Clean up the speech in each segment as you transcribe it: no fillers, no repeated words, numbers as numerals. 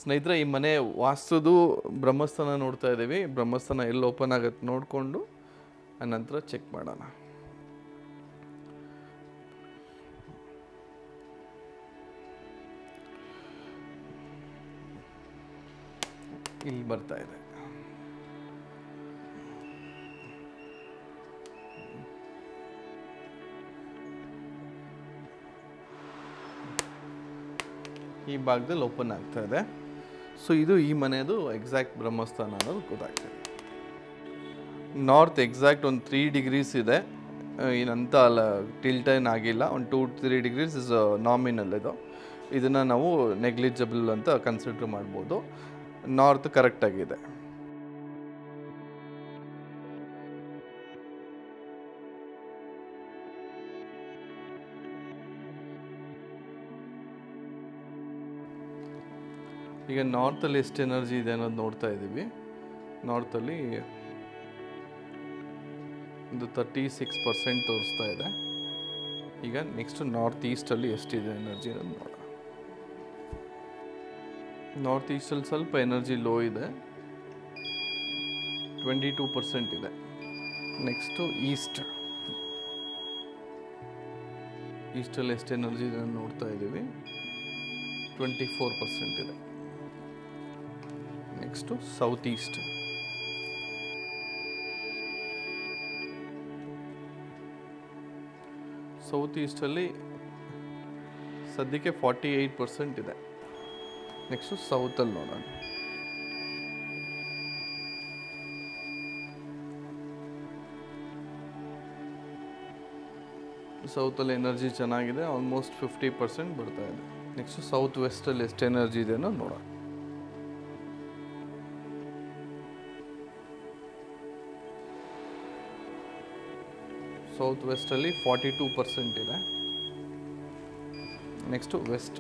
ಸ್ನೇಹಿತರೆ, ಈ ಮನೆ ವಾಸ್ತುದು ಬ್ರಹ್ಮಸ್ಥಾನ ನೋಡ್ತಾ ಇದ್ದೀವಿ. ಬ್ರಹ್ಮಸ್ಥಾನ ಎಲ್ಲಿ ಓಪನ್ ಆಗುತ್ತೆ ನೋಡಿಕೊಂಡು ಆನಂತರ ಚೆಕ್ ಮಾಡೋಣ. ಇಲ್ಲಿ ಬರ್ತಾ ಇದೆ. ಈ ಭಾಗದಲ್ಲಿ ಓಪನ್ ಆಗ್ತಾ ಇದೆ. ಸೊ ಇದು ಈ ಮನೆಯದು ಎಕ್ಸಾಕ್ಟ್ ಬ್ರಹ್ಮಸ್ಥಾನ ಅನ್ನೋದು ಗೊತ್ತಾಗ್ತದೆ. ನಾರ್ತ್ ಎಕ್ಸಾಕ್ಟ್ ಒಂದು 3 ಡಿಗ್ರೀಸ್ ಇದೆ. ಏನಂತ ಅಲ್ಲ, ಟಿಲ್ಟೈನ್ ಆಗಿಲ್ಲ. ಒಂದು 2-3 ಡಿಗ್ರೀಸ್ ಇಸ್ ನಾಮಿನಲ್. ಇದನ್ನು ನಾವು ನೆಗ್ಲಿಜಿಬಲ್ ಅಂತ ಕನ್ಸಿಡರ್ ಮಾಡ್ಬೋದು. ನಾರ್ತ್ ಕರೆಕ್ಟಾಗಿದೆ. ಈಗ ನಾರ್ತಲ್ಲಿ ಎಷ್ಟು ಎನರ್ಜಿ ಇದೆ ಅನ್ನೋದು ನೋಡ್ತಾ ಇದ್ದೀವಿ. ನಾರ್ತಲ್ಲಿ ಒಂದು 36% ತೋರಿಸ್ತಾ ಇದೆ. ಈಗ ನೆಕ್ಸ್ಟ್ ನಾರ್ತ್ ಈಸ್ಟಲ್ಲಿ ಎಷ್ಟಿದೆ ಎನರ್ಜಿ ಅನ್ನೋದು ನೋಡೋಣ. ನಾರ್ತ್ ಈಸ್ಟಲ್ಲಿ ಸ್ವಲ್ಪ ಎನರ್ಜಿ ಲೋ ಇದೆ, 22% ಇದೆ. ನೆಕ್ಸ್ಟು ಈಸ್ಟಲ್ಲಿ ಎಷ್ಟು ಎನರ್ಜಿ ಇದೆ ಅಂತ ನೋಡ್ತಾ ಇದ್ದೀವಿ, 24% ಇದೆ. ನೆಕ್ಸ್ಟು ಸೌತ್ ಈಸ್ಟಲ್ಲಿ ಸದ್ಯಕ್ಕೆ 48% ಇದೆ. ನೆಕ್ಸ್ಟು ಸೌತಲ್ಲಿ ನೋಡೋಣ. ಸೌತಲ್ಲಿ ಎನರ್ಜಿ ಚೆನ್ನಾಗಿದೆ, ಆಲ್ಮೋಸ್ಟ್ 50% ಬರ್ತಾ ಇದೆ. ನೆಕ್ಸ್ಟು ಸೌತ್ ವೆಸ್ಟಲ್ಲಿ ಎಷ್ಟು ಎನರ್ಜಿ ಇದೆ ಅನ್ನೋ ನೋಡೋಣ. ಸೌತ್ ವೆಸ್ಟಲ್ಲಿ 42% ಇದೆ. ನೆಕ್ಸ್ಟು ವೆಸ್ಟ್,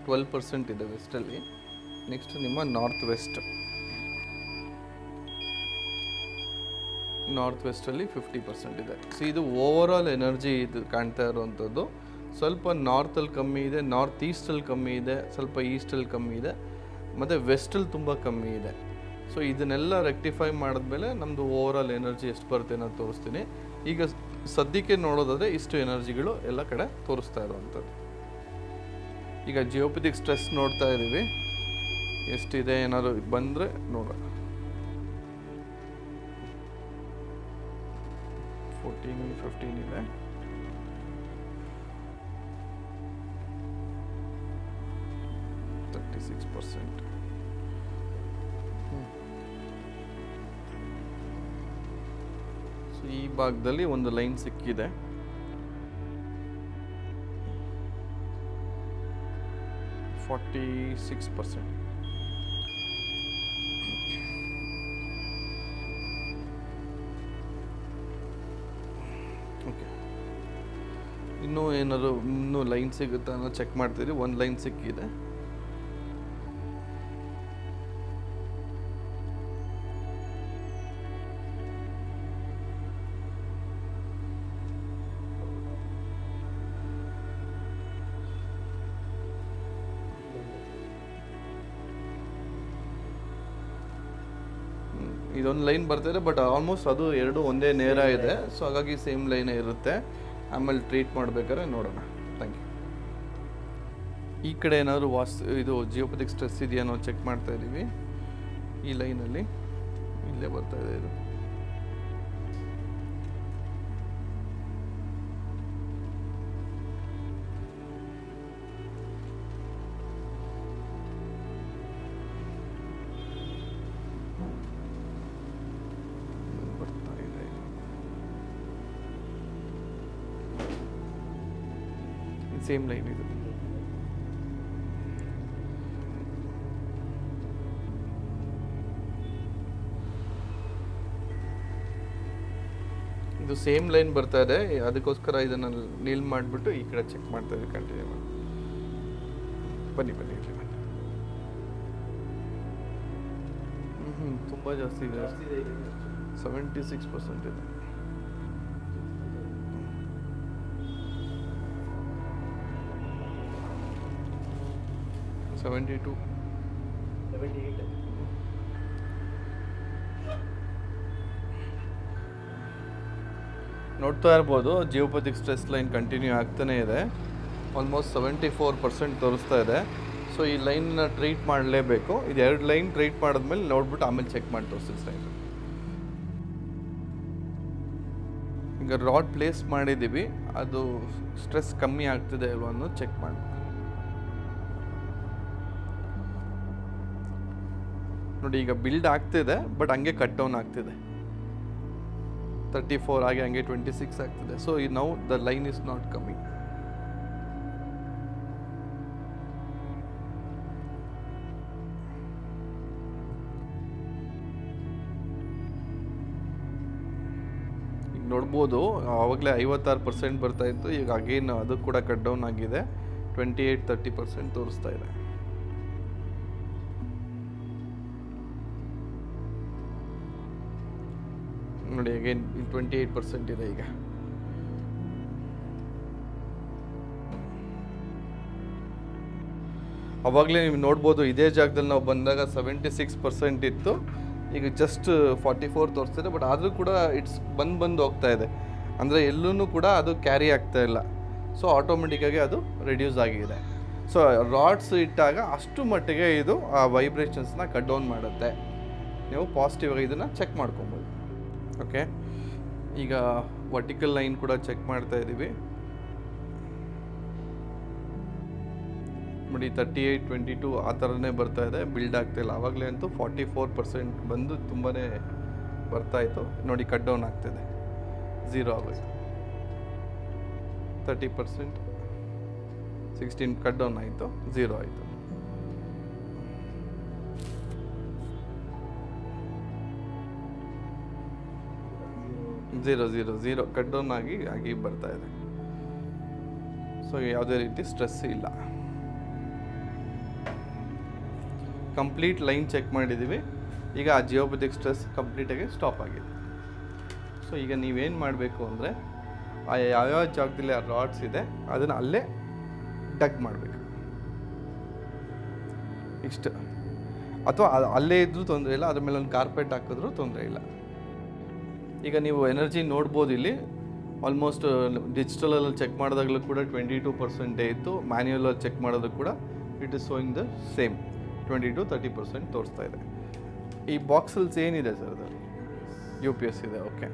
%12 ಇದೆ ವೆಸ್ಟಲ್ಲಿ. ನೆಕ್ಸ್ಟ್ ನಿಮ್ಮ ನಾರ್ತ್ ವೆಸ್ಟಲ್ಲಿ 50% ಇದೆ. ಸೊ ಇದು ಓವರ್ ಆಲ್ ಎನರ್ಜಿ ಇದು ಕಾಣ್ತಾ ಇರುವಂಥದ್ದು. ಸ್ವಲ್ಪ ನಾರ್ತಲ್ಲಿ ಕಮ್ಮಿ ಇದೆ, ನಾರ್ತ್ ಈಸ್ಟಲ್ಲಿ ಕಮ್ಮಿ ಇದೆ, ಸ್ವಲ್ಪ ಈಸ್ಟಲ್ಲಿ ಕಮ್ಮಿ ಇದೆ, ಮತ್ತು ವೆಸ್ಟಲ್ಲಿ ತುಂಬ ಕಮ್ಮಿ ಇದೆ. ಸೊ ಇದನ್ನೆಲ್ಲ ರೆಕ್ಟಿಫೈ ಮಾಡಿದ್ಮೇಲೆ ನಮ್ಮದು ಓವರ್ ಆಲ್ ಎನರ್ಜಿ ಎಷ್ಟು ಬರುತ್ತೆ ಅನ್ನೋದು ತೋರಿಸ್ತೀನಿ. ಈಗ ಸದ್ಯಕ್ಕೆ ನೋಡೋದಾದರೆ ಇಷ್ಟು ಎನರ್ಜಿಗಳು ಎಲ್ಲ ಕಡೆ ತೋರಿಸ್ತಾ ಇರುವಂಥದ್ದು. ಈಗ ಜಿಯೋಪಥಿಕ್ ಸ್ಟ್ರೆಸ್ ನೋಡ್ತಾ ಇದ್ದೀವಿ, ಎಷ್ಟಿದೆ ಏನಾದ್ರು ಬಂದರೆ ನೋಡೋಣ. 14-15 ಇದೆ. %36. ಸೊ ಈ ಭಾಗದಲ್ಲಿ ಒಂದು ಲೈನ್ ಸಿಕ್ಕಿದೆ. %46. ಓಕೆ, ಇನ್ನೂ ಲೈನ್ ಸಿಗುತ್ತಾ ಅನ್ನೋ ಚೆಕ್ ಮಾಡ್ತೀರಿ. ಒಂದು ಲೈನ್ ಸಿಕ್ಕಿದೆ. ಇದೊಂದು ಲೈನ್ ಬರ್ತಿದೆ, ಬಟ್ ಆಲ್ಮೋಸ್ಟ್ ಅದು ಎರಡು ಒಂದೇ ನೇರ ಇದೆ. ಸೊ ಹಾಗಾಗಿ ಸೇಮ್ ಲೈನೇ ಇರುತ್ತೆ. ಆಮೇಲೆ ಟ್ರೀಟ್ ಮಾಡಬೇಕಾದ್ರೆ ನೋಡೋಣ. Thank you. ಈ ಕಡೆ ಏನಾದರೂ ಇದು ಜಿಯೋಪಥಿಕ್ ಸ್ಟ್ರೆಸ್ ಇದೆಯಾ ನಾವು ಚೆಕ್ ಮಾಡ್ತಾ ಇದ್ದೀವಿ. ಈ ಲೈನಲ್ಲಿ ಇಲ್ಲೇ ಬರ್ತಾ ಇದೆ ಇದು. ಸೇಮ್ ಲೈನ್ ಇದು. ಇದು ಸೇಮ್ ಲೈನ್ ಬರ್ತಾ ಇದೆ, ಅದಕ್ಕೋಸ್ಕರ ಇದನ್ನು ನೀಲ್ ಮಾಡಿಬಿಟ್ಟು ಈ ಕಡೆ ಚೆಕ್ ಮಾಡ್ತಾ ಇದ್ದೀವಿ. ಕಂಟಿನ್ಯೂ ಮಾಡಿ. ಬನ್ನಿ ತುಂಬ ಜಾಸ್ತಿ ಇದೆ, 76% ಇದೆ. 72. 78. ನೋಡ್ತಾ ಇರ್ಬೋದು ಜಿಯೋಪಥಿಕ್ ಸ್ಟ್ರೆಸ್ ಲೈನ್ ಕಂಟಿನ್ಯೂ ಆಗ್ತಾನೇ ಇದೆ. ಆಲ್ಮೋಸ್ಟ್ 74% ತೋರಿಸ್ತಾ ಇದೆ. ಸೊ ಈ ಲೈನ್ನ ಟ್ರೀಟ್ ಮಾಡಲೇಬೇಕು. ಇದು 2 ಲೈನ್ ಟ್ರೀಟ್ ಮಾಡಿದ್ಮೇಲೆ ನೋಡ್ಬಿಟ್ಟು ಆಮೇಲೆ ಚೆಕ್ ಮಾಡಿ ತೋರಿಸ್ತೀನಿ. ಈಗ ರಾಡ್ ಪ್ಲೇಸ್ ಮಾಡಿದ್ದೀವಿ, ಅದು ಸ್ಟ್ರೆಸ್ ಕಮ್ಮಿ ಆಗ್ತಿದೆ ಅಲ್ವಾ ಅನ್ನೋದು ಚೆಕ್ ಮಾಡಿ. ನೋಡಿ ಈಗ ಬಿಲ್ಡ್ ಆಗ್ತಿದೆ, ಬಟ್ ಹಂಗೆ ಕಟ್ ಡೌನ್ ಆಗ್ತಿದೆ. 34 ಆಗಿ ಹಂಗೆ 26 ಆಗ್ತಿದೆ. ಸೊ ಈ now the line is not coming. ಈಗ ನೋಡ್ಬೋದು ಆವಾಗಲೇ 56% ಬರ್ತಾ ಇತ್ತು, ಈಗ ಅಗೇನ್ ಅದು ಕೂಡ ಕಟ್ ಡೌನ್ ಆಗಿದೆ. 28-30% ತೋರಿಸ್ತಾ ಇದೆ. ನೋಡಿ ಅಗೇನ್ 28% ಇದೆ. ಈಗ ಅವಾಗಲೇ ನೀವು ನೋಡ್ಬೋದು ಇದೇ ಜಾಗದಲ್ಲಿ ನಾವು ಬಂದಾಗ 76% ಇತ್ತು, ಈಗ ಜಸ್ಟ್ 44 ತೋರಿಸ್ತಿದೆ. ಬಟ್ ಆದರೂ ಕೂಡ ಇಟ್ಸ್ ಬಂದು ಹೋಗ್ತಾ ಇದೆ, ಅಂದರೆ ಎಲ್ಲೂ ಕೂಡ ಅದು ಕ್ಯಾರಿ ಆಗ್ತಾ ಇಲ್ಲ. ಸೊ ಆಟೋಮೆಟಿಕ್ಕಾಗಿ ಅದು ರಿಡ್ಯೂಸ್ ಆಗಿದೆ. ಸೊ ರಾಡ್ಸ್ ಇಟ್ಟಾಗ ಅಷ್ಟು ಮಟ್ಟಿಗೆ ಇದು ಆ ವೈಬ್ರೇಷನ್ಸ್ನ ಕಟ್ ಡೌನ್ ಮಾಡುತ್ತೆ. ನೀವು ಪಾಸಿಟಿವ್ ಆಗಿ ಇದನ್ನು ಚೆಕ್ ಮಾಡ್ಕೊಬೋದು. ಓಕೆ, ಈಗ ವರ್ಟಿಕಲ್ ಲೈನ್ ಕೂಡ ಚೆಕ್ ಮಾಡ್ತಾ ಇದ್ದೀವಿ. ನೋಡಿ 38-22 ಆ ಥರನೇ ಬರ್ತಾ ಇದೆ, ಬಿಲ್ಡ್ ಆಗ್ತಾ ಇಲ್ಲ. ಆವಾಗಲೇ ಅಂತೂ 44% ಬಂದು ತುಂಬಾ ಬರ್ತಾ ಇತ್ತು. ನೋಡಿ ಕಟ್ ಡೌನ್ ಆಗ್ತಿದೆ, 0 ಆಗೋಯ್ತು. 30%, 16 ಕಟ್ ಡೌನ್ ಆಯಿತು, 0 ಆಯಿತು. ಝೀರೋ ಕಟ್ ಡೌನ್ ಆಗಿ ಬರ್ತಾ ಇದೆ. ಸೊ ಯಾವುದೇ ರೀತಿ ಸ್ಟ್ರೆಸ್ ಇಲ್ಲ. ಕಂಪ್ಲೀಟ್ ಲೈನ್ ಚೆಕ್ ಮಾಡಿದ್ದೀವಿ. ಈಗ ಆ ಜಿಯೋಪಥಿಕ್ ಸ್ಟ್ರೆಸ್ ಕಂಪ್ಲೀಟಾಗಿ ಸ್ಟಾಪ್ ಆಗಿದೆ. ಸೊ ಈಗ ನೀವೇನು ಮಾಡಬೇಕು ಅಂದರೆ ಆ ಯಾವ್ಯಾವ ಜಾಗದಲ್ಲಿ ಆ ರಾಡ್ಸ್ ಇದೆ ಅದನ್ನು ಅಲ್ಲೇ ಡಗ್ ಮಾಡಬೇಕು, ಇಷ್ಟು. ಅಥವಾ ಅಲ್ಲೇ ಇದ್ರೂ ತೊಂದರೆ ಇಲ್ಲ, ಅದ್ರ ಮೇಲೆ ಒಂದು ಕಾರ್ಪೆಟ್ ಹಾಕಿದ್ರೂ ತೊಂದರೆ ಇಲ್ಲ. ಈಗ ನೀವು ಎನರ್ಜಿ ನೋಡ್ಬೋದು ಇಲ್ಲಿ. ಆಲ್ಮೋಸ್ಟ್ ಡಿಜಿಟಲಲ್ಲಿ ಚೆಕ್ ಮಾಡಿದಾಗಲೂ ಕೂಡ 22% ಇತ್ತು, ಮ್ಯಾನ್ಯುಯಲಲ್ಲಿ ಚೆಕ್ ಮಾಡೋದು ಕೂಡ it is showing the same 20-30% ತೋರಿಸ್ತಾ ಇದೆ. ಈ ಬಾಕ್ಸಲ್ಸ್ ಏನಿದೆ ಸರ್ ಅದು UPS ಇದೆ. ಓಕೆ,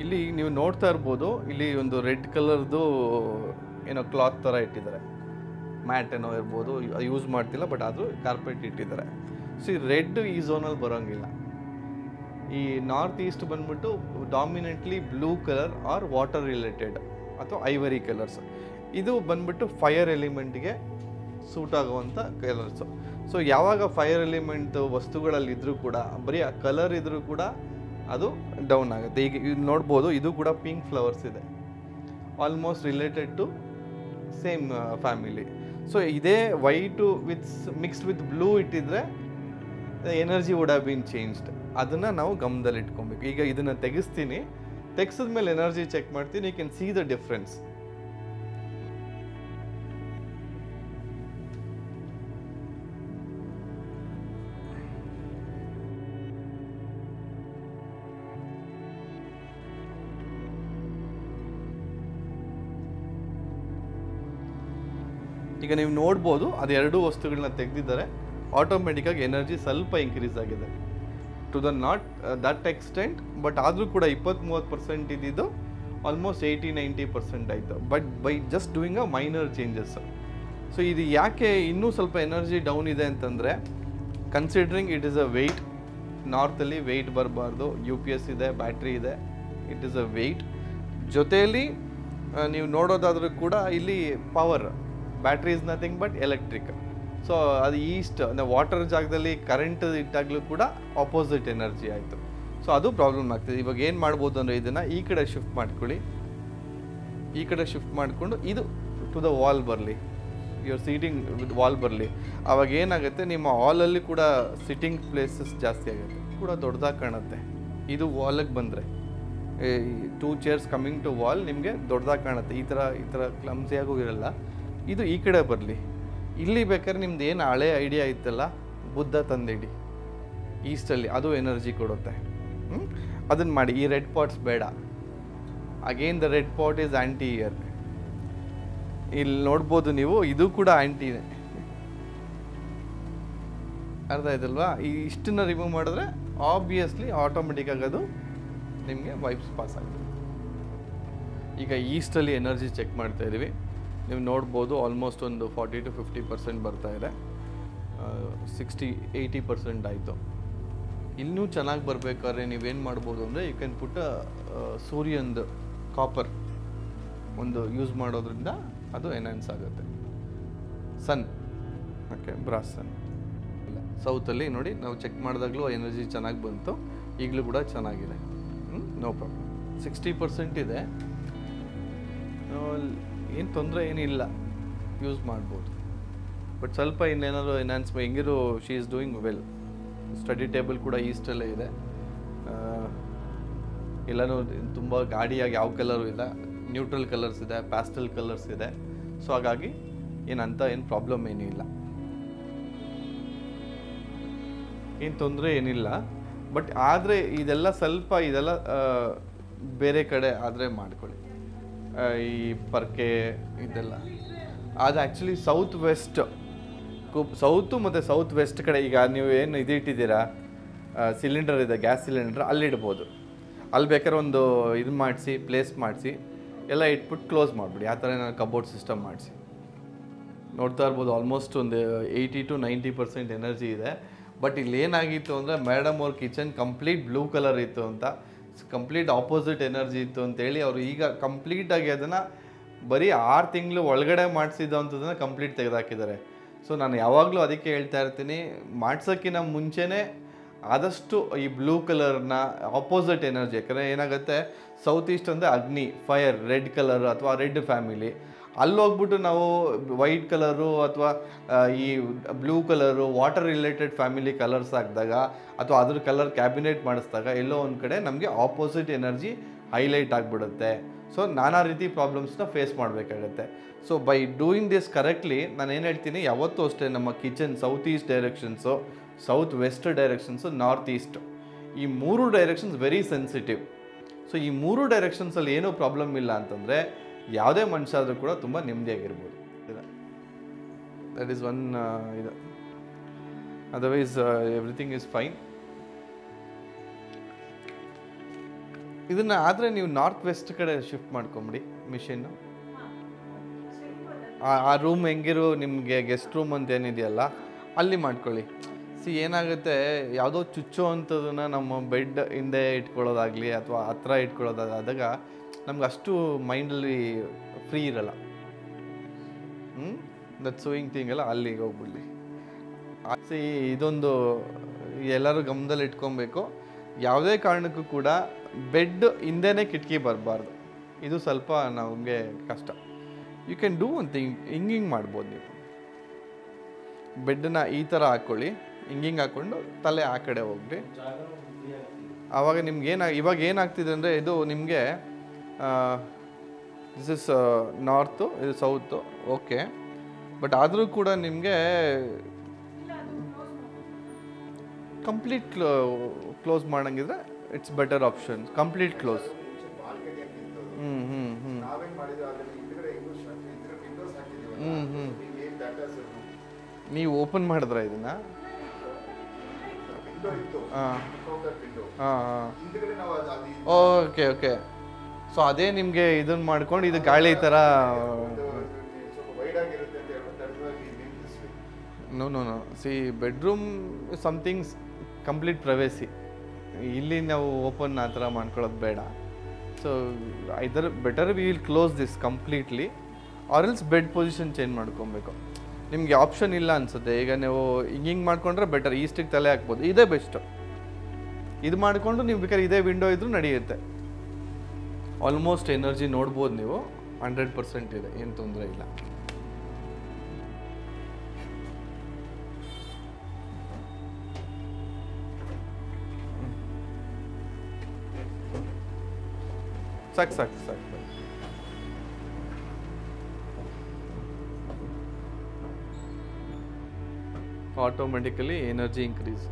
ಇಲ್ಲಿ ನೀವು ನೋಡ್ತಾ ಇರ್ಬೋದು, ಇಲ್ಲಿ ಒಂದು ರೆಡ್ ಕಲರ್ದು ಏನೋ ಕ್ಲಾತ್ ಥರ ಇಟ್ಟಿದ್ದಾರೆ, ಮ್ಯಾಟ್ ಏನೋ ಇರ್ಬೋದು, ಯೂಸ್ ಮಾಡ್ತಿಲ್ಲ, ಬಟ್ ಆದರೂ ಕಾರ್ಪೆಟ್ ಇಟ್ಟಿದ್ದಾರೆ. ಸೊ ಈ ರೆಡ್ ಈ ಝೋನಲ್ಲಿ ಬರೋಂಗಿಲ್ಲ. ಈ ನಾರ್ತ್ ಈಸ್ಟ್ ಬಂದ್ಬಿಟ್ಟು dominantly blue colour or water related ಅಥವಾ ಐವರಿ ಕಲರ್ಸ್. ಇದು ಬಂದ್ಬಿಟ್ಟು ಫೈರ್ ಎಲಿಮೆಂಟ್ಗೆ ಸೂಟ್ ಆಗುವಂಥ ಕಲರ್ಸು. ಸೊ ಯಾವಾಗ ಫೈರ್ ಎಲಿಮೆಂಟ್ ವಸ್ತುಗಳಲ್ಲಿ ಇದ್ರೂ ಕೂಡ ಬರೀ ಆ ಕಲರ್ ಇದ್ರೂ ಕೂಡ ಅದು ಡೌನ್ ಆಗುತ್ತೆ. ಈಗ ಇದು ನೋಡ್ಬೋದು, ಇದು ಕೂಡ ಪಿಂಕ್ ಫ್ಲವರ್ಸ್ ಇದೆ, almost related to same family. So ಇದೇ ವೈಟು ಮಿಕ್ಸ್ಡ್ ವಿತ್ ಬ್ಲೂ ಇಟ್ಟಿದ್ರೆ energy would have been changed. ಅದನ್ನು ನಾವು ಗಮನದಲ್ಲಿ ಇಟ್ಕೊಬೇಕು. ಈಗ ಇದನ್ನು ತೆಗೆಸ್ತೀನಿ, ತೆಗೆಸಿದ ಮೇಲೆ ಎನರ್ಜಿ ಚೆಕ್ ಮಾಡ್ತೀನಿ. You can see the difference. ಈಗ ನೀವು ನೋಡ್ಬೋದು, ಅದು ಎರಡೂ ವಸ್ತುಗಳನ್ನ ತೆಗೆದಿದ್ದಾರೆ. ಆಟೋಮೆಟಿಕ್ಕಾಗಿ ಎನರ್ಜಿ ಸ್ವಲ್ಪ ಇನ್ಕ್ರೀಸ್ ಆಗಿದೆ to the not that extent, but ಆದರೂ ಕೂಡ 20-30% ಇದ್ದಿದ್ದು ಆಲ್ಮೋಸ್ಟ್ 80-90% ಆಯಿತು. But by just doing a minor changes. So ಇದು ಯಾಕೆ ಇನ್ನೂ ಸ್ವಲ್ಪ ಎನರ್ಜಿ ಡೌನ್ ಇದೆ ಅಂತಂದರೆ, considering it is a weight. ನಾರ್ತಲ್ಲಿ ವೆಯ್ಟ್ ಬರಬಾರ್ದು. UPS ಇದೆ, ಬ್ಯಾಟ್ರಿ ಇದೆ, ಇಟ್ ಈಸ್ ಅ ವೆಯ್ಟ್. ಜೊತೆಯಲ್ಲಿ ನೀವು ನೋಡೋದಾದರೂ ಕೂಡ ಇಲ್ಲಿ power, battery is nothing but electric. So ಅದು ಈಸ್ಟ್ ವಾಟರ್ ಜಾಗದಲ್ಲಿ ಕರೆಂಟ್ ಇಟ್ಟಾಗಲೂ ಕೂಡ ಆಪೋಸಿಟ್ ಎನರ್ಜಿ ಆಯಿತು. ಸೊ ಅದು ಪ್ರಾಬ್ಲಮ್ ಆಗ್ತದೆ. ಇವಾಗ ಏನು ಮಾಡ್ಬೋದು ಅಂದರೆ, ಇದನ್ನು ಈ ಕಡೆ ಶಿಫ್ಟ್ ಮಾಡ್ಕೊಳ್ಳಿ. ಈ ಕಡೆ ಶಿಫ್ಟ್ ಮಾಡಿಕೊಂಡು ಇದು ಟು ದ ವಾಲ್ ಬರಲಿ, ಯುವರ್ ಸೀಟಿಂಗ್ ವಿತ್ ವಾಲ್ ಬರಲಿ. ಆವಾಗ ಏನಾಗುತ್ತೆ, ನಿಮ್ಮ ಹಾಲಲ್ಲಿ ಕೂಡ ಸಿಟ್ಟಿಂಗ್ ಪ್ಲೇಸಸ್ ಜಾಸ್ತಿ ಆಗುತ್ತೆ, ಕೂಡ ದೊಡ್ಡದಾಗಿ ಕಾಣುತ್ತೆ. ಇದು ವಾಲಿಗೆ ಬಂದರೆ 2 ಚೇರ್ಸ್ ಕಮಿಂಗ್ ಟು ವಾಲ್ ನಿಮಗೆ ದೊಡ್ಡದಾಗಿ ಕಾಣುತ್ತೆ. ಈ ಥರ ಕ್ಲಮ್ಸಿಯಾಗೂ ಇರಲ್ಲ. ಇದು ಈ ಕಡೆ ಬರಲಿ. ಇಲ್ಲಿ ಬೇಕಾದ್ರೆ ನಿಮ್ದು ಏನು ಹಳೆ ಐಡಿಯಾ ಇತ್ತಲ್ಲ, ಬುದ್ಧ ತಂದಿಡಿ ಈಸ್ಟಲ್ಲಿ, ಅದು ಎನರ್ಜಿ ಕೊಡುತ್ತೆ. ಅದನ್ನು ಮಾಡಿ. ಈ ರೆಡ್ ಪಾಟ್ಸ್ ಬೇಡ. Again the red pot is anti year. ಇಲ್ಲಿ ನೋಡ್ಬೋದು ನೀವು, ಇದು ಕೂಡ ಆ್ಯಂಟಿನೇ. ಅರ್ಥ ಆಯ್ತಲ್ವಾ? ಇಷ್ಟನ್ನ ರಿಮೂವ್ ಮಾಡಿದ್ರೆ ಆಬ್ವಿಯಸ್ಲಿ ಆಟೋಮೆಟಿಕ್ಕಾಗಿ ಅದು ನಿಮಗೆ ವೈಬ್ಸ್ ಪಾಸ್ ಆಗುತ್ತೆ. ಈಗ ಈಸ್ಟಲ್ಲಿ ಎನರ್ಜಿ ಚೆಕ್ ಮಾಡ್ತಾ ಇದ್ದೀವಿ. ನೀವು ನೋಡ್ಬೋದು ಆಲ್ಮೋಸ್ಟ್ ಒಂದು 40 to 50% ಬರ್ತಾ ಇದೆ. 60-80% ಆಯಿತು. ಇನ್ನೂ ಚೆನ್ನಾಗಿ ಬರಬೇಕಾದ್ರೆ ನೀವೇನು ಮಾಡ್ಬೋದು ಅಂದರೆ, ಯು ಕ್ಯಾನ್ ಪುಟ್ ಸೂರ್ಯಂದು ಕಾಪರ್ ಒಂದು ಯೂಸ್ ಮಾಡೋದ್ರಿಂದ ಅದು ಎನ್ಹಾನ್ಸ್ ಆಗುತ್ತೆ. ಸನ್, ಓಕೆ, ಬ್ರಾಸ್ ಸನ್. ಸೌತಲ್ಲಿ ನೋಡಿ ನಾವು ಚೆಕ್ ಮಾಡಿದಾಗಲೂ ಎನರ್ಜಿ ಚೆನ್ನಾಗಿ ಬಂತು. ಈಗಲೂ ಕೂಡ ಚೆನ್ನಾಗಿದೆ. No problem. 60% ಇದೆ. ಏನು ತೊಂದರೆ ಏನಿಲ್ಲ, ಯೂಸ್ ಮಾಡ್ಬೋದು. ಬಟ್ ಸ್ವಲ್ಪ ಇನ್ನೇನಾದ್ರು ಎನ್ಹಾನ್ಸ್ ಹೆಂಗಿರೋ she is doing well. Study table ಕೂಡ ಈಸ್ಟಲ್ಲೇ ಇದೆ. ಎಲ್ಲನೂ ತುಂಬ ಗಾಡಿಯಾಗಿ ಯಾವ ಕಲರು ಇಲ್ಲ, ನ್ಯೂಟ್ರಲ್ ಕಲರ್ಸ್ ಇದೆ, ಪ್ಯಾಸ್ಟಲ್ ಕಲರ್ಸ್ ಇದೆ. ಸೊ ಹಾಗಾಗಿ ಏನಂತ ಏನು ಪ್ರಾಬ್ಲಮ್ ಏನೂ ಇಲ್ಲ, ಏನು ತೊಂದರೆ ಏನಿಲ್ಲ. ಬಟ್ ಆದರೆ ಇದೆಲ್ಲ ಸ್ವಲ್ಪ ಬೇರೆ ಕಡೆ ಆದರೆ ಮಾಡ್ಕೊಳ್ಳಿ. ಈ ಪರ್ಕೆ ಇದೆಲ್ಲ ಅದು ಆ್ಯಕ್ಚುಲಿ ಸೌತ್ ಮತ್ತು ಸೌತ್ ವೆಸ್ಟ್ ಕಡೆ. ಈಗ ನೀವು ಏನು ಇಟ್ಟಿದ್ದೀರಾ, ಸಿಲಿಂಡರ್ ಇದೆ, ಗ್ಯಾಸ್ ಸಿಲಿಂಡರ್, ಅಲ್ಲಿಡ್ಬೋದು. ಅಲ್ಲಿ ಬೇಕಾದ್ರೆ ಒಂದು ಇದು ಮಾಡಿಸಿ, ಪ್ಲೇಸ್ ಮಾಡಿಸಿ, ಎಲ್ಲ ಇಟ್ಬಿಟ್ಟು ಕ್ಲೋಸ್ ಮಾಡಿಬಿಡಿ. ಆ ಥರ ನಾನು ಕಬೋರ್ಡ್ ಸಿಸ್ಟಮ್ ಮಾಡಿಸಿ. ನೋಡ್ತಾ ಇರ್ಬೋದು ಆಲ್ಮೋಸ್ಟ್ ಒಂದು 80 to 90% ಎನರ್ಜಿ ಇದೆ. ಬಟ್ ಇಲ್ಲಿ ಏನಾಗಿತ್ತು ಅಂದರೆ, ಮೇಡಮ್ ಅವ್ರ ಕಿಚನ್ ಕಂಪ್ಲೀಟ್ ಬ್ಲೂ ಕಲರ್ ಇತ್ತು ಅಂತ, ಕಂಪ್ಲೀಟ್ ಆಪೋಸಿಟ್ ಎನರ್ಜಿ ಇತ್ತು ಅಂತೇಳಿ ಅವರು ಈಗ ಕಂಪ್ಲೀಟಾಗಿ ಅದನ್ನು ಬರೀ 6 ತಿಂಗಳು ಒಳಗಡೆ ಮಾಡಿಸಿದ್ದು ಅಂಥದ್ದನ್ನು ಕಂಪ್ಲೀಟ್ ತೆಗೆದಾಕಿದ್ದಾರೆ. ಸೊ ನಾನು ಯಾವಾಗಲೂ ಅದಕ್ಕೆ ಹೇಳ್ತಾ ಇರ್ತೀನಿ, ಮಾಡ್ಸೋಕ್ಕಿಂತ ಮುಂಚೆನೇ ಆದಷ್ಟು ಈ ಬ್ಲೂ ಕಲರ್ನ ಆಪೋಸಿಟ್ ಎನರ್ಜಿ. ಯಾಕಂದರೆ ಏನಾಗುತ್ತೆ, ಸೌತ್ ಈಸ್ಟ್ ಅಂದರೆ ಅಗ್ನಿ, ಫೈರ್, ರೆಡ್ ಕಲರ್ ಅಥವಾ ರೆಡ್ ಫ್ಯಾಮಿಲಿ. ಅಲ್ಲೋಗ್ಬಿಟ್ಟು ನಾವು ವೈಟ್ ಕಲರು ಅಥವಾ ಈ blue colour water related family colours ಹಾಕಿದಾಗ ಅಥವಾ ಅದ್ರ ಕಲರ್ ಕ್ಯಾಬಿನೆಟ್ ಮಾಡಿಸಿದಾಗ ಎಲ್ಲೋ ಒಂದು ಕಡೆ ನಮಗೆ ಆಪೋಸಿಟ್ ಎನರ್ಜಿ ಹೈಲೈಟ್ ಆಗಿಬಿಡುತ್ತೆ. ಸೊ ನಾನಾ ರೀತಿ ಪ್ರಾಬ್ಲಮ್ಸ್ನ ಫೇಸ್ ಮಾಡಬೇಕಾಗತ್ತೆ. So by doing this correctly, ನಾನು ಏನು ಹೇಳ್ತೀನಿ, ಯಾವತ್ತೂ ಅಷ್ಟೇ ನಮ್ಮ kitchen south east directions, south west directions, north east, ಈ 3 ಡೈರೆಕ್ಷನ್ಸ್ ವೆರಿ ಸೆನ್ಸಿಟಿವ್. ಸೊ ಈ 3 ಡೈರೆಕ್ಷನ್ಸಲ್ಲಿ ಏನೂ ಪ್ರಾಬ್ಲಮ್ ಇಲ್ಲ ಅಂತಂದರೆ ಯಾವುದೇ ಮನುಷ್ಯ ಆದರೂ ಕೂಡ ತುಂಬ ನೆಮ್ಮದಿಯಾಗಿರ್ಬೋದು. ದಟ್ ಈಸ್ ಒನ್ ಇದು. Otherwise everything is fine. ಇದನ್ನು ಆದರೆ ನೀವು ನಾರ್ತ್ ವೆಸ್ಟ್ ಕಡೆ ಶಿಫ್ಟ್ ಮಾಡ್ಕೊಂಬಿಡಿ ಮಿಷಿನ್ನು. ಆ ರೂಮ್ ಹೆಂಗಿರೋ ನಿಮಗೆ ಗೆಸ್ಟ್ ರೂಮ್ ಅಂತ ಏನಿದೆಯಲ್ಲ ಅಲ್ಲಿ ಮಾಡ್ಕೊಳ್ಳಿ. ಏನಾಗುತ್ತೆ, ಯಾವುದೋ ಚುಚ್ಚೋ ಅಂಥದನ್ನು ನಮ್ಮ ಬೆಡ್ ಹಿಂದೆ ಇಟ್ಕೊಳ್ಳೋದಾಗಲಿ ಅಥವಾ ಹತ್ರ ಇಟ್ಕೊಳ್ಳೋದಾದಾಗ ನಮ್ಗೆ ಅಷ್ಟು ಮೈಂಡಲ್ಲಿ ಫ್ರೀ ಇರಲ್ಲ. ದಟ್ ಸೂಯಿಂಗ್ ಥಿಂಗ್ ಎಲ್ಲ ಅಲ್ಲಿಗೆ ಹೋಗ್ಬಿಡ್ಲಿ. ಇದೊಂದು ಎಲ್ಲರೂ ಗಮನದಲ್ಲಿ ಇಟ್ಕೊಬೇಕು. ಯಾವುದೇ ಕಾರಣಕ್ಕೂ ಕೂಡ ಬೆಡ್ ಹಿಂದೆನೇ ಕಿಟಕಿ ಬರಬಾರ್ದು. ಇದು ಸ್ವಲ್ಪ ನಮಗೆ ಕಷ್ಟ. You can do one thing, ಹಿಂಗಿಂಗ್ ಮಾಡ್ಬೋದು. ನೀವು ಬೆಡ್ಡನ್ನ ಈ ಥರ ಹಾಕ್ಕೊಳ್ಳಿ, ಹಿಂಗಿಂಗ್ ಹಾಕ್ಕೊಂಡು ತಲೆ ಆ ಕಡೆ ಹೋಗ್ರಿ. ಆವಾಗ ನಿಮ್ಗೆ ಇವಾಗ ಏನಾಗ್ತಿದೆ ಅಂದರೆ, ಇದು ನಿಮಗೆ ದಿಸ್ ಇಸ್ ನಾರ್ತು, ಇದು ಸೌತು, ಓಕೆ. ಬಟ್ ಆದರೂ ಕೂಡ ನಿಮಗೆ ಕಂಪ್ಲೀಟ್ ಕ್ಲೋಸ್ ಮಾಡಂಗಿದ್ರೆ it's better option. Complete close. ನೀವು ಓಪನ್ ಮಾಡಿದ್ರ ಇದನ್ನ? Okay okay. ಸೊ ಅದೇ ನಿಮಗೆ ಇದನ್ನ ಮಾಡ್ಕೊಂಡು ಇದು ಗಾಳಿ ಥರ. No no no see bedroom somethings complete privacy. ಇಲ್ಲಿ ನಾವು ಓಪನ್ ಆ ಥರ ಮಾಡ್ಕೊಳ್ಳೋದು ಬೇಡ. So either better we will close this completely, or else bed position change ಮಾಡ್ಕೊಬೇಕು. ನಿಮಗೆ ಆಪ್ಷನ್ ಇಲ್ಲ ಅನ್ಸುತ್ತೆ. ಈಗ ನೀವು ಹಿಂಗೆ ಮಾಡ್ಕೊಂಡ್ರೆ ಬೆಟರ್, ಈಸ್ಟಿಗೆ ತಲೆ ಹಾಕ್ಬೋದು, ಇದೇ ಬೆಸ್ಟು. ಇದು ಮಾಡಿಕೊಂಡು ನೀವು ಬೇಕಾದ್ರೆ ಇದೇ ವಿಂಡೋ ಇದ್ರೂ ನಡೆಯುತ್ತೆ. ಆಲ್ಮೋಸ್ಟ್ ಎನರ್ಜಿ ನೋಡ್ಬೋದು ನೀವು, 100% ಇದೆ, ಏನು ತೊಂದರೆ ಇಲ್ಲ. ಸಾಕು ಸಾಕು ಸಾಕು ಆಟೋಮೆಟಿಕಲಿ ಎನರ್ಜಿ ಇನ್ಕ್ರೀಸ್.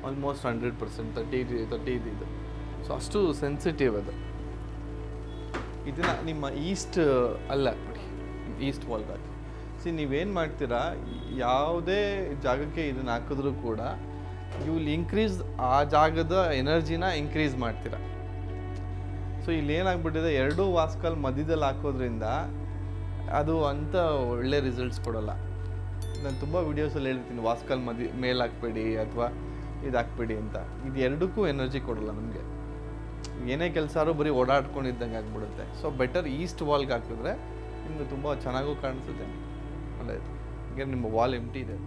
ಆಲ್ಮೋಸ್ಟ್ 100%, 30 ಇದು. ಸೊ ಅಷ್ಟು ಸೆನ್ಸಿಟಿವ್ ಅದು. ಇದನ್ನು ನಿಮ್ಮ ಈಸ್ಟ್ ಅಲ್ಲಿ ಹಾಕ್ಬಿಡಿ, ಈಸ್ಟ್ ವಾಲ್ಗೆ ಹಾಕಿ. ನೀವೇನು ಮಾಡ್ತೀರಾ, ಯಾವುದೇ ಜಾಗಕ್ಕೆ ಇದನ್ನು ಹಾಕಿದ್ರೂ ಕೂಡ ಯು ವಿಲ್ ಇನ್ಕ್ರೀಸ್ ಆ ಜಾಗದ ಎನರ್ಜಿನ ಇನ್ಕ್ರೀಸ್ ಮಾಡ್ತೀರಾ. ಸೊ ಇಲ್ಲಿ ಏನಾಗ್ಬಿಟ್ಟಿದೆ, ಎರಡೂ ವಾಸ್ಕಲ್ ಮಧ್ಯದಲ್ಲಿ ಹಾಕೋದ್ರಿಂದ ಅದು ಅಂಥ ಒಳ್ಳೆ ರಿಸಲ್ಟ್ಸ್ ಕೊಡೋಲ್ಲ. ನಾನು ತುಂಬ ವೀಡಿಯೋಸಲ್ಲಿ ಹೇಳ್ತೀನಿ, ವಾಸ್ಕಲ್ ಮೇಲೆ ಹಾಕ್ಬೇಡಿ ಅಥವಾ ಇದು ಹಾಕ್ಬೇಡಿ ಅಂತ. ಇದು ಎರಡಕ್ಕೂ ಎನರ್ಜಿ ಕೊಡೋಲ್ಲ ನಮಗೆ. ಏನೇ ಕೆಲಸ ಆದ್ರೂ ಬರೀ ಓಡಾಡ್ಕೊಂಡಿದ್ದಂಗೆ ಆಗ್ಬಿಡುತ್ತೆ. ಸೊ ಬೆಟರ್ ಈಸ್ಟ್ ವಾಲ್ಗೆ ಹಾಕಿದ್ರೆ ನಿಮಗೆ ತುಂಬ ಚೆನ್ನಾಗೂ ಕಾಣಿಸುತ್ತೆ. ಒಳ್ಳೆಯದು. ಈಗ ನಿಮ್ಮ ವಾಲ್ ಎಂಟಿ ಇದೆ.